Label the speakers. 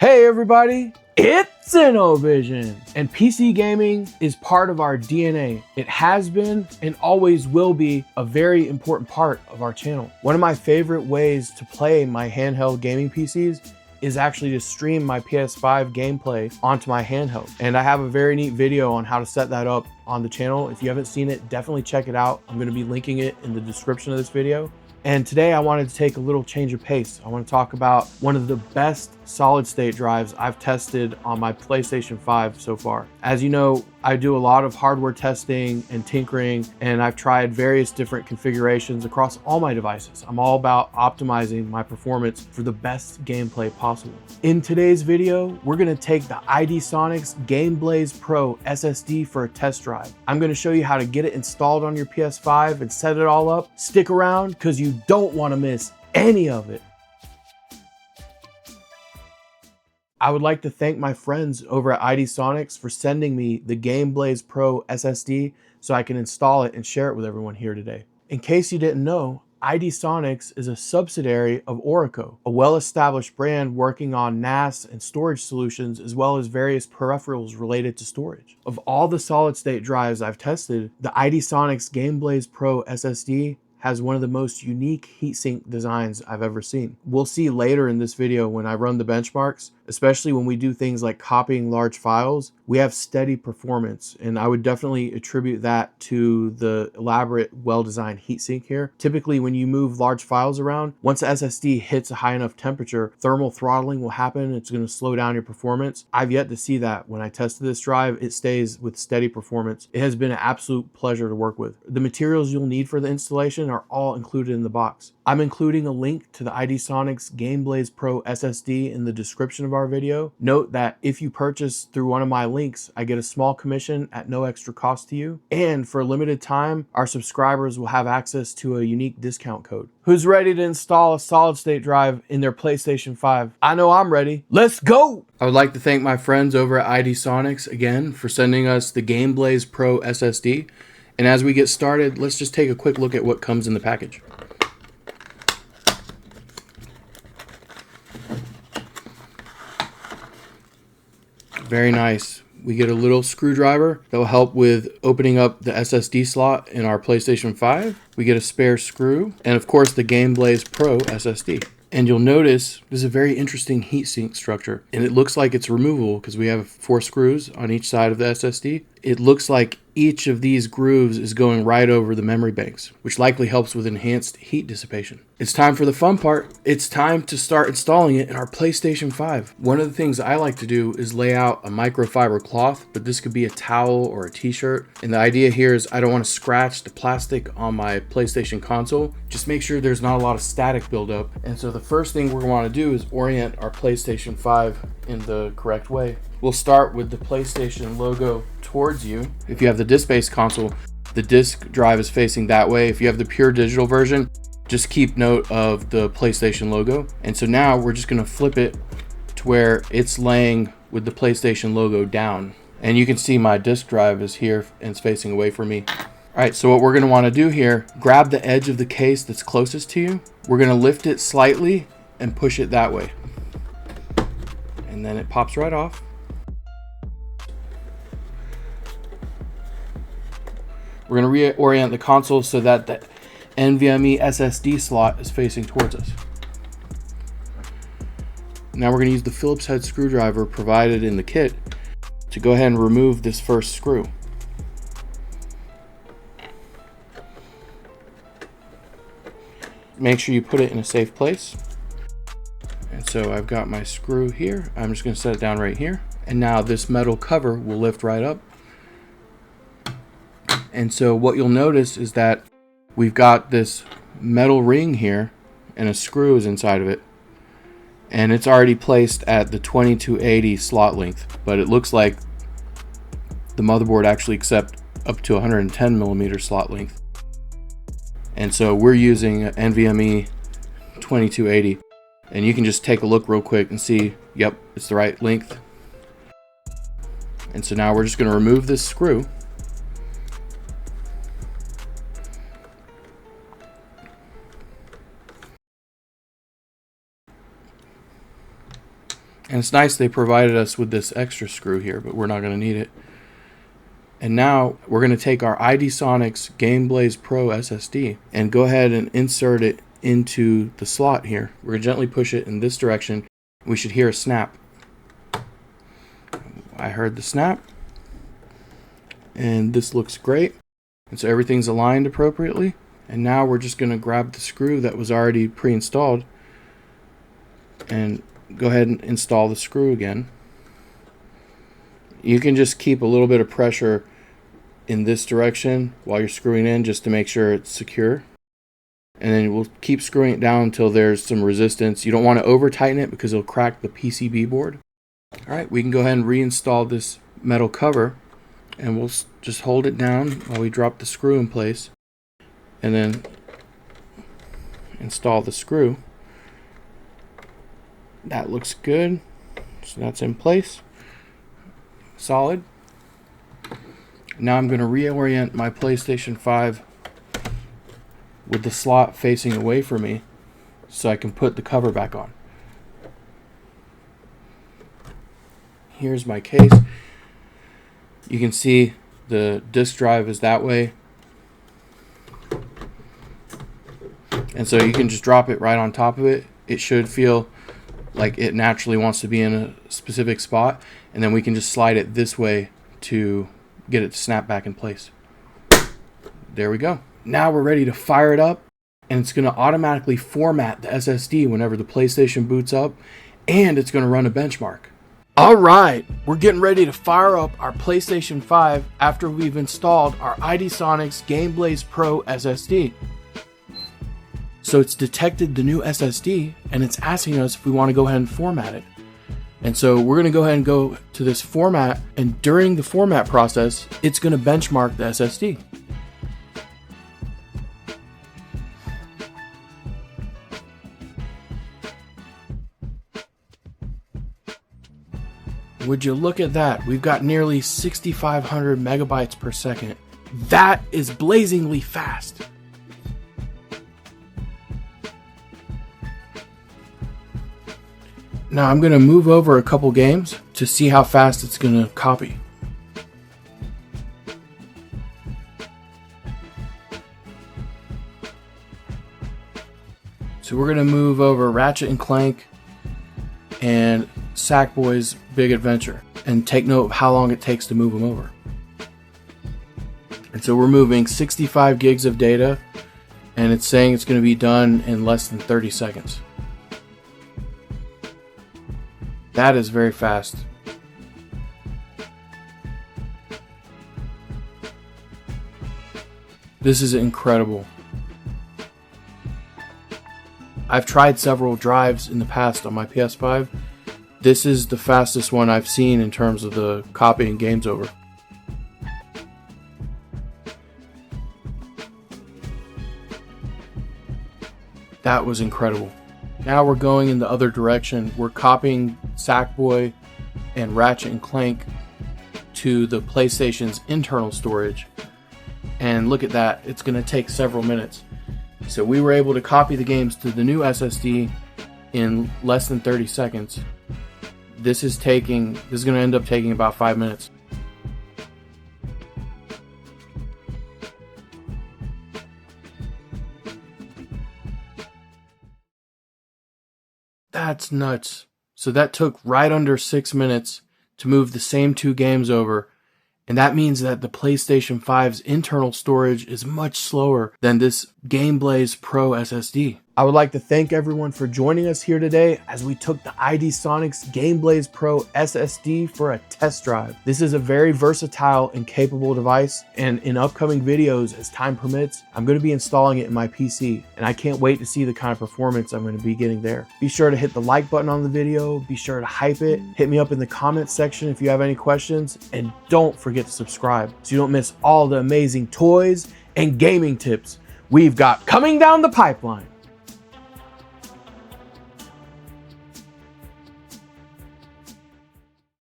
Speaker 1: Hey everybody, it's InnoVision, and PC gaming is part of our DNA. It has been and always will be a very important part of our channel. One of my favorite ways to play my handheld gaming PCs is actually to stream my PS5 gameplay onto my handheld. And I have a very neat video on how to set that up on the channel. If you haven't seen it, definitely check it out. I'm gonna be linking it in the description of this video. And today I wanted to take a little change of pace. I want to talk about one of the best solid state drives I've tested on my PlayStation 5 so far. As you know, I do a lot of hardware testing and tinkering, and I've tried various different configurations across all my devices. I'm all about optimizing my performance for the best gameplay possible. In today's video, we're going to take the iDSonix Gameblaze Pro SSD for a test drive. I'm going to show you how to get it installed on your PS5 and set it all up. Stick around because you don't want to miss any of it. I would like to thank my friends over at iDSonix for sending me the Gameblaze Pro SSD so I can install it and share it with everyone here today. In case you didn't know, iDSonix is a subsidiary of Oracle, a well-established brand working on NAS and storage solutions as well as various peripherals related to storage. Of all the solid-state drives I've tested, the iDSonix Gameblaze Pro SSD has one of the most unique heatsink designs I've ever seen. We'll see later in this video when I run the benchmarks, especially when we do things like copying large files, we have steady performance, and I would definitely attribute that to the elaborate, well-designed heatsink here. Typically, when you move large files around, once the SSD hits a high enough temperature, thermal throttling will happen. It's going to slow down your performance. I've yet to see that. When I tested this drive, it stays with steady performance. It has been an absolute pleasure to work with. The materials you'll need for the installation are all included in the box. I'm including a link to the iDSonix Gameblaze Pro SSD in the description of our video. Note that if you purchase through one of my links, I get a small commission at no extra cost to you. And for a limited time, our subscribers will have access to a unique discount code. Who's ready to install a solid state drive in their PlayStation 5? I know I'm ready. Let's go! I would like to thank my friends over at iDSonix again for sending us the Gameblaze Pro SSD. And as we get started, let's just take a quick look at what comes in the package. Very nice. We get a little screwdriver that will help with opening up the SSD slot in our PlayStation 5. We get a spare screw, and of course the Gameblaze Pro SSD. And you'll notice this is a very interesting heatsink structure, and it looks like it's removable because we have 4 screws on each side of the SSD. It looks like each of these grooves is going right over the memory banks, which likely helps with enhanced heat dissipation. It's time for the fun part. It's time to start installing it in our PlayStation 5. One of the things I like to do is lay out a microfiber cloth, but this could be a towel or a t-shirt. And the idea here is I don't want to scratch the plastic on my PlayStation console. Just make sure there's not a lot of static buildup. And so the first thing we're going to want to do is orient our PlayStation 5 in the correct way. We'll start with the PlayStation logo towards you. If you have the disc-based console, the disk drive is facing that way. If you have the pure digital version, just keep note of the PlayStation logo. And so now we're just going to flip it to where it's laying with the PlayStation logo down. And you can see my disk drive is here and it's facing away from me. All right, so what we're going to want to do here, grab the edge of the case that's closest to you. We're going to lift it slightly and push it that way. And then it pops right off. We're going to reorient the console so that the NVMe SSD slot is facing towards us. Now we're going to use the Phillips head screwdriver provided in the kit to go ahead and remove this first screw. Make sure you put it in a safe place. And so I've got my screw here. I'm just going to set it down right here. And now this metal cover will lift right up. And so what you'll notice is that we've got this metal ring here and a screw is inside of it. And it's already placed at the 2280 slot length, but it looks like the motherboard actually accepts up to 110 millimeter slot length. And so we're using NVMe 2280, and you can just take a look real quick and see, yep, it's the right length. And so now we're just going to remove this screw. And it's nice they provided us with this extra screw here, but we're not going to need it. And now we're going to take our iDSonix Gameblaze Pro SSD and go ahead and insert it into the slot here. We're going to gently push it in this direction. We should hear a snap. I heard the snap. And this looks great. And so everything's aligned appropriately. And now we're just going to grab the screw that was already pre-installed and go ahead and install the screw again. You can just keep a little bit of pressure in this direction while you're screwing in just to make sure it's secure. And then we'll keep screwing it down until there's some resistance. You don't want to over tighten it because it'll crack the PCB board. Alright, we can go ahead and reinstall this metal cover, and we'll just hold it down while we drop the screw in place and then install the screw. That looks good. So that's in place. Solid. Now I'm going to reorient my PlayStation 5 with the slot facing away from me so I can put the cover back on. Here's my case. You can see the disk drive is that way. And so you can just drop it right on top of it. It should feel like it naturally wants to be in a specific spot, and then we can just slide it this way to get it to snap back in place. There we go. Now we're ready to fire it up, and it's going to automatically format the SSD whenever the PlayStation boots up, and it's going to run a benchmark. Alright, we're getting ready to fire up our PlayStation 5 after we've installed our iDSonix Gameblaze Pro SSD. So it's detected the new SSD, and it's asking us if we want to go ahead and format it. And so we're going to go ahead and go to this format, and during the format process, it's going to benchmark the SSD. Would you look at that? We've got nearly 6,500 megabytes per second. That is blazingly fast. Now I'm going to move over a couple games to see how fast it's going to copy. So we're going to move over Ratchet and Clank and Sackboy's Big Adventure and take note of how long it takes to move them over. And so we're moving 65 gigs of data, and it's saying it's going to be done in less than 30 seconds. That is very fast. This is incredible. I've tried several drives in the past on my PS5. This is the fastest one I've seen in terms of the copying games over. That was incredible. Now we're going in the other direction. We're copying Sackboy and Ratchet and Clank to the PlayStation's internal storage. And look at that, it's going to take several minutes. So we were able to copy the games to the new SSD in less than 30 seconds. This is going to end up taking about 5 minutes. That's nuts. So that took right under 6 minutes to move the same two games over. And that means that the PlayStation 5's internal storage is much slower than this Gameblaze Pro SSD. I would like to thank everyone for joining us here today as we took the iDSonix Gameblaze Pro SSD for a test drive. This is a very versatile and capable device, and in upcoming videos, as time permits, I'm going to be installing it in my PC, and I can't wait to see the kind of performance I'm going to be getting there. Be sure to hit the like button on the video, be sure to hype it, hit me up in the comments section if you have any questions, and don't forget to subscribe so you don't miss all the amazing toys and gaming tips we've got coming down the pipeline.